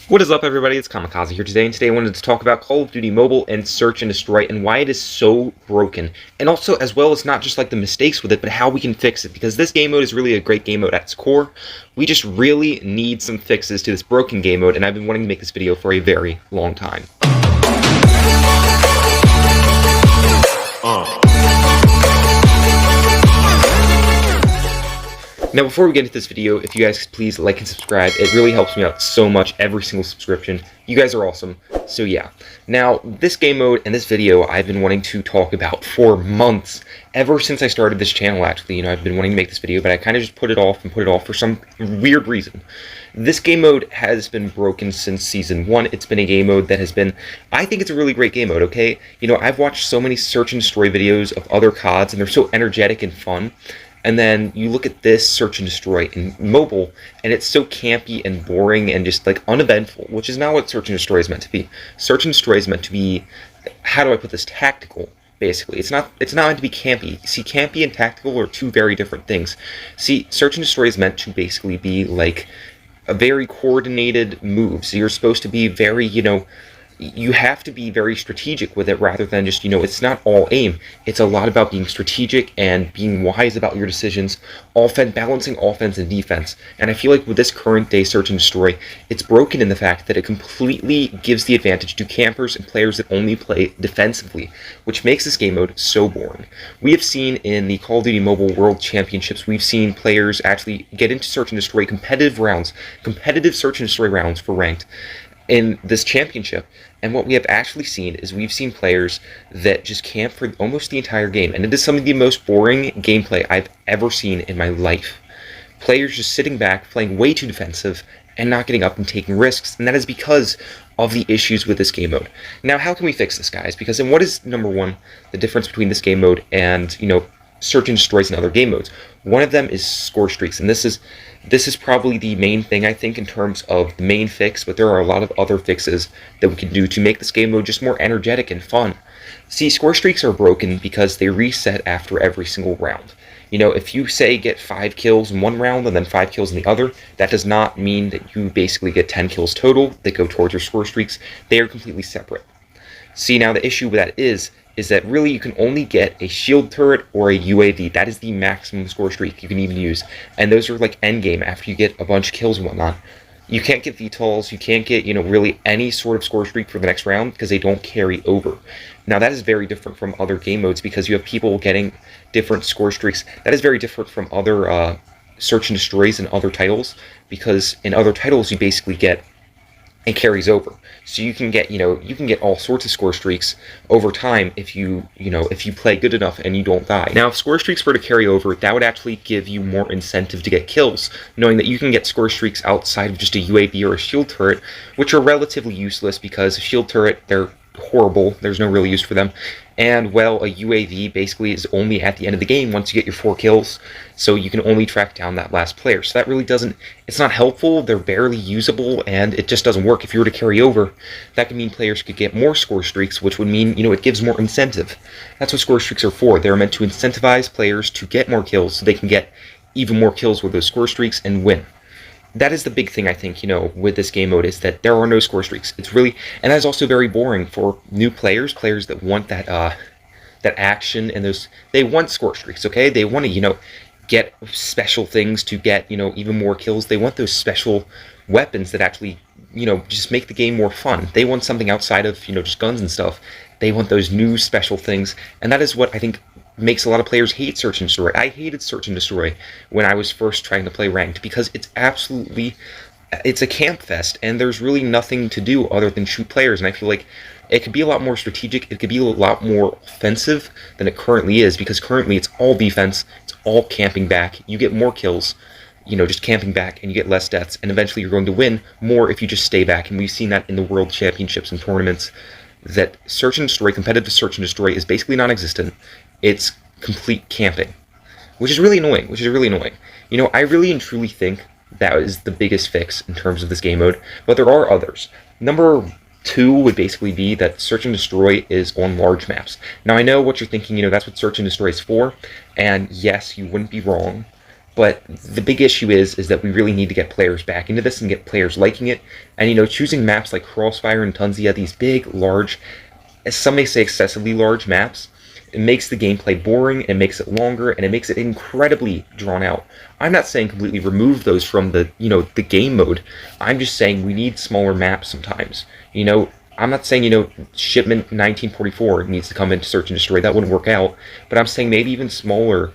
What is up, everybody? It's Kamikaze here today, and today I wanted to talk about Call of Duty Mobile and Search and Destroy and why it is so broken. And also, as well as not just like the mistakes with it, but how we can fix it. Because this game mode is really a great game mode at its core. We just really need some fixes to this broken game mode, and I've been wanting to make this video for a very long time. Now, before we get into this video, if you guys could please like and subscribe, it really helps me out so much, every single subscription. You guys are awesome. So yeah. Now, this game mode and this video I've been wanting to talk about for months. Ever since I started this channel, actually, I've been wanting to make this video, but I kind of just put it off for some weird reason. This game mode has been broken since Season 1. It's been a game mode that has been, I think it's a really great game mode, okay? I've watched so many search and destroy videos of other CODs, and they're so energetic and fun. And then you look at this Search and Destroy in mobile, and it's so campy and boring and just like uneventful, which is not what Search and Destroy is meant to be. Search and Destroy is meant to be, how do I put this, tactical, basically. It's not meant to be campy. See, campy and tactical are two very different things. See, Search and Destroy is meant to basically be like a very coordinated move. So you're supposed to be very, you have to be very strategic with it rather than just, it's not all aim. It's a lot about being strategic and being wise about your decisions, balancing offense and defense. And I feel like with this current day Search and Destroy, it's broken in the fact that it completely gives the advantage to campers and players that only play defensively, which makes this game mode so boring. We have seen in the Call of Duty Mobile World Championships, we've seen players actually get into Search and Destroy competitive Search and Destroy rounds for ranked in this championship, and what we have actually seen is we've seen players that just camp for almost the entire game, and it is some of the most boring gameplay I've ever seen in my life. Players just sitting back, playing way too defensive, and not getting up and taking risks, and that is because of the issues with this game mode. Now, how can we fix this, guys? Because what is, number one, the difference between this game mode and, Search and Destroys and other game modes? One of them is score streaks, and this is probably the main thing, I think, in terms of the main fix, but there are a lot of other fixes that we can do to make this game mode just more energetic and fun. See, score streaks are broken because they reset after every single round. If you, say, get 5 kills in one round and then 5 kills in the other, that does not mean that you basically get 10 kills total that go towards your score streaks. They are completely separate. See, now the issue with that is that really you can only get a shield turret or a UAV. That is the maximum score streak you can even use. And those are like endgame after you get a bunch of kills and whatnot. You can't get VTOLs, you can't get, really any sort of score streak for the next round because they don't carry over. Now that is very different from other game modes because you have people getting different score streaks. That is very different from other Search and Destroys and other titles, because in other titles you basically get it carries over. So you can get, all sorts of score streaks over time if you play good enough and you don't die. Now, if score streaks were to carry over, that would actually give you more incentive to get kills, knowing that you can get score streaks outside of just a UAV or a shield turret, which are relatively useless because a shield turret, they're horrible. There's no real use for them. And, well, a UAV basically is only at the end of the game once you get your 4 kills, so you can only track down that last player. So that really it's not helpful, they're barely usable, and it just doesn't work. If you were to carry over, that could mean players could get more score streaks, which would mean, it gives more incentive. That's what score streaks are for. They're meant to incentivize players to get more kills so they can get even more kills with those score streaks and win. That is the big thing, I think, with this game mode, is that there are no score streaks. It's really, and that's also very boring for new players that want that action, and they want score streaks, okay? They want to, get special things to get, even more kills. They want those special weapons that actually, just make the game more fun. They want something outside of, just guns and stuff. They want those new special things, and that is what I think makes a lot of players hate Search and Destroy. I hated Search and Destroy when I was first trying to play ranked because it's a camp fest, and there's really nothing to do other than shoot players, and I feel like it could be a lot more strategic, it could be a lot more offensive than it currently is, because currently it's all defense, it's all camping back. You get more kills, just camping back, and you get less deaths, and eventually you're going to win more if you just stay back, and we've seen that in the World Championships and tournaments, that Search and Destroy, competitive Search and Destroy, is basically non-existent. It's complete camping, which is really annoying, I really and truly think that is the biggest fix in terms of this game mode, but there are others. Number 2 would basically be that Search and Destroy is on large maps. Now, I know what you're thinking, that's what Search and Destroy is for, and yes, you wouldn't be wrong. But the big issue is that we really need to get players back into this and get players liking it. And, you know, choosing maps like Crossfire and Tunisia, these big, large, as some may say excessively large maps, it makes the gameplay boring, it makes it longer, and it makes it incredibly drawn out. I'm not saying completely remove those from the, you know, the game mode. I'm just saying we need smaller maps sometimes. You know, I'm not saying, you know, Shipment 1944 needs to come into Search and Destroy. That wouldn't work out. But I'm saying maybe even smaller,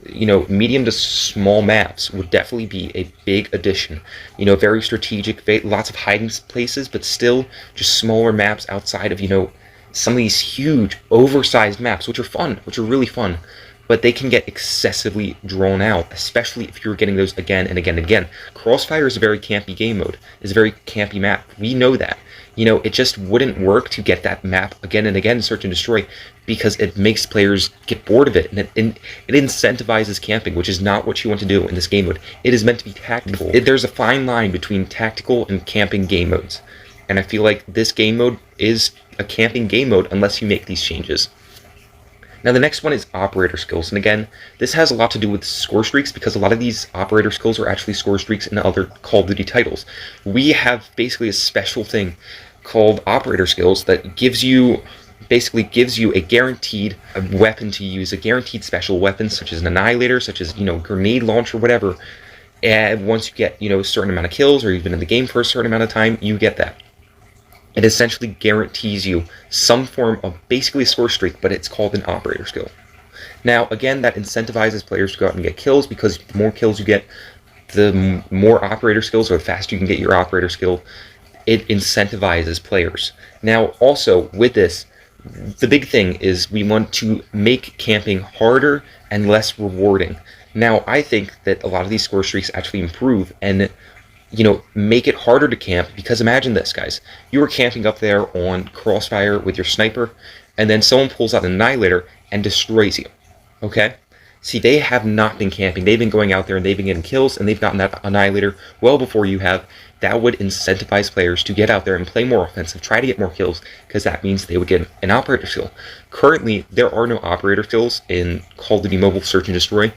you know, medium to small maps would definitely be a big addition. You know, very strategic, lots of hiding places, but still just smaller maps outside of, you know, some of these huge, oversized maps, which are fun, which are really fun, but they can get excessively drawn out, especially if you're getting those again and again and again. Crossfire is a very campy game mode. It's a very campy map. We know that. You know, it just wouldn't work to get that map again and again in Search and Destroy because it makes players get bored of it, and it incentivizes camping, which is not what you want to do in this game mode. It is meant to be tactical. There's a fine line between tactical and camping game modes, and I feel like this game mode is a camping game mode unless you make these changes. Now the next one is operator skills, and again, this has a lot to do with score streaks because a lot of these operator skills are actually score streaks in other Call of Duty titles. We have basically a special thing called operator skills that basically gives you a guaranteed weapon to use, a guaranteed special weapon such as an annihilator, such as, you know, grenade launcher, whatever. And once you get, you know, a certain amount of kills, or you've been in the game for a certain amount of time, you get that. It essentially guarantees you some form of basically a score streak, but it's called an operator skill. Now, again, that incentivizes players to go out and get kills, because the more kills you get, the more operator skills, or the faster you can get your operator skill. It incentivizes players. Now, also, with this, the big thing is we want to make camping harder and less rewarding. Now, I think that a lot of these score streaks actually improve and, you know, make it harder to camp, because imagine this, guys. You were camping up there on Crossfire with your sniper, and then someone pulls out an annihilator and destroys you, okay? See, they have not been camping. They've been going out there and they've been getting kills, and they've gotten that annihilator well before you have. That would incentivize players to get out there and play more offensive, try to get more kills, because that means they would get an operator skill. Currently, there are no operator skills in Call of Duty Mobile Search and Destroy.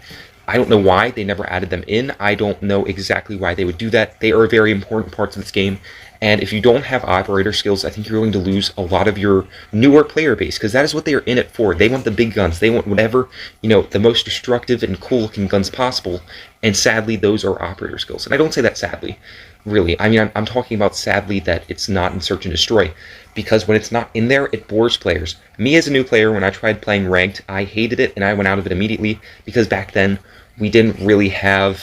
I don't know why they never added them in. I don't know exactly why they would do that. They are very important parts of this game, and if you don't have operator skills, I think you're going to lose a lot of your newer player base, because that is what they are in it for. They want the big guns. They want whatever, you know, the most destructive and cool-looking guns possible, and sadly, those are operator skills. And I don't say that sadly, really. I mean, I'm talking about sadly that it's not in Search and Destroy, because when it's not in there, it bores players. Me as a new player, when I tried playing ranked, I hated it, and I went out of it immediately, because back then, we didn't really have,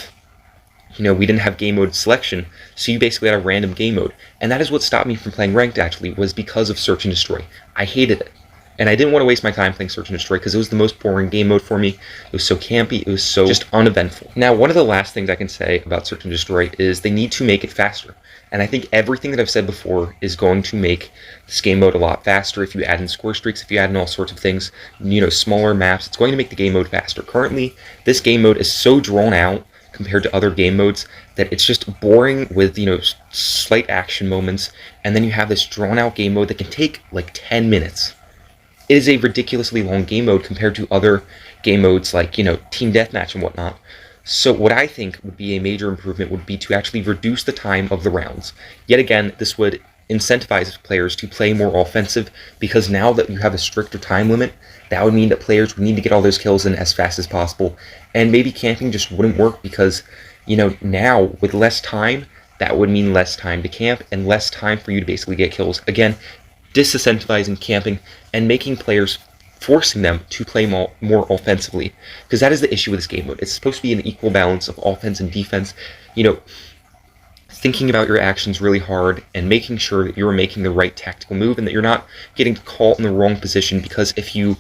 you know, we didn't have game mode selection, so you basically had a random game mode. And that is what stopped me from playing ranked, actually, was because of Search and Destroy. I hated it. And I didn't want to waste my time playing Search and Destroy because it was the most boring game mode for me. It was so campy, it was so just uneventful. Now, one of the last things I can say about Search and Destroy is they need to make it faster. And I think everything that I've said before is going to make this game mode a lot faster. If you add in score streaks, if you add in all sorts of things, you know, smaller maps, it's going to make the game mode faster. Currently, this game mode is so drawn out compared to other game modes that it's just boring with, you know, slight action moments, and then you have this drawn out game mode that can take like 10 minutes. It is a ridiculously long game mode compared to other game modes like, you know, Team Deathmatch and whatnot. So what I think would be a major improvement would be to actually reduce the time of the rounds. Yet again, this would incentivize players to play more offensive, because now that you have a stricter time limit, that would mean that players would need to get all those kills in as fast as possible. And maybe camping just wouldn't work because, you know, now with less time, that would mean less time to camp and less time for you to basically get kills. Again, disincentivizing camping and making players, forcing them to play more offensively, because that is the issue with this game mode. It's supposed to be an equal balance of offense and defense, you know, thinking about your actions really hard and making sure that you're making the right tactical move and that you're not getting caught in the wrong position, because if you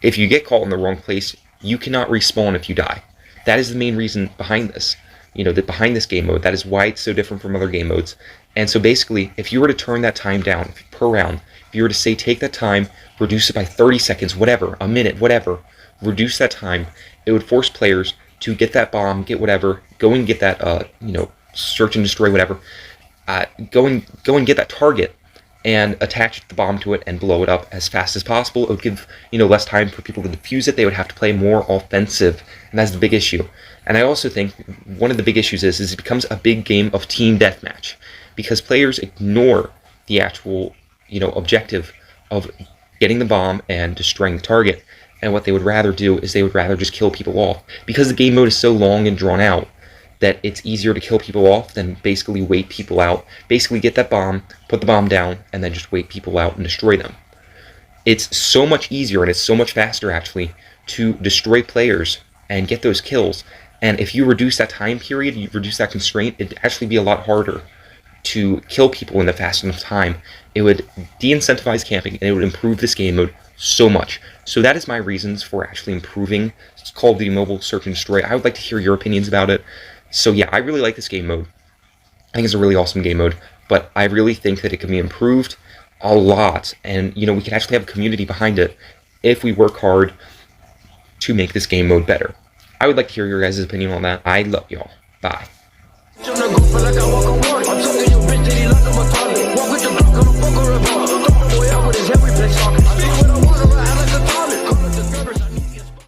get caught in the wrong place, you cannot respawn if you die. That is the main reason behind this, you know, behind this game mode. That is why it's so different from other game modes. And so basically, if you were to turn that time down per round, if you were to say take that time, reduce it by 30 seconds, whatever, a minute, whatever, reduce that time, it would force players to get that bomb, get whatever, go and get that, you know, search and destroy whatever, go and get that target, and attach the bomb to it and blow it up as fast as possible. It would give, less time for people to defuse it. They would have to play more offensive, and that's the big issue. And I also think one of the big issues is it becomes a big game of team deathmatch, because players ignore the actual, objective of getting the bomb and destroying the target. And what they would rather do is they would rather just kill people off. Because the game mode is so long and drawn out, that it's easier to kill people off than basically wait people out. Basically get that bomb, put the bomb down, and then just wait people out and destroy them. It's so much easier and it's so much faster, actually, to destroy players and get those kills. And if you reduce that time period, you reduce that constraint, it'd actually be a lot harder to kill people in the fast enough time. It would de-incentivize camping, and it would improve this game mode so much. So that is my reasons for actually improving Call of Duty Mobile Search and Destroy. I would like to hear your opinions about it. So yeah, I really like this game mode. I think it's a really awesome game mode, but I really think that it can be improved a lot, and we can actually have a community behind it if we work hard to make this game mode better. I would like to hear your guys' opinion on that. I love y'all. Bye.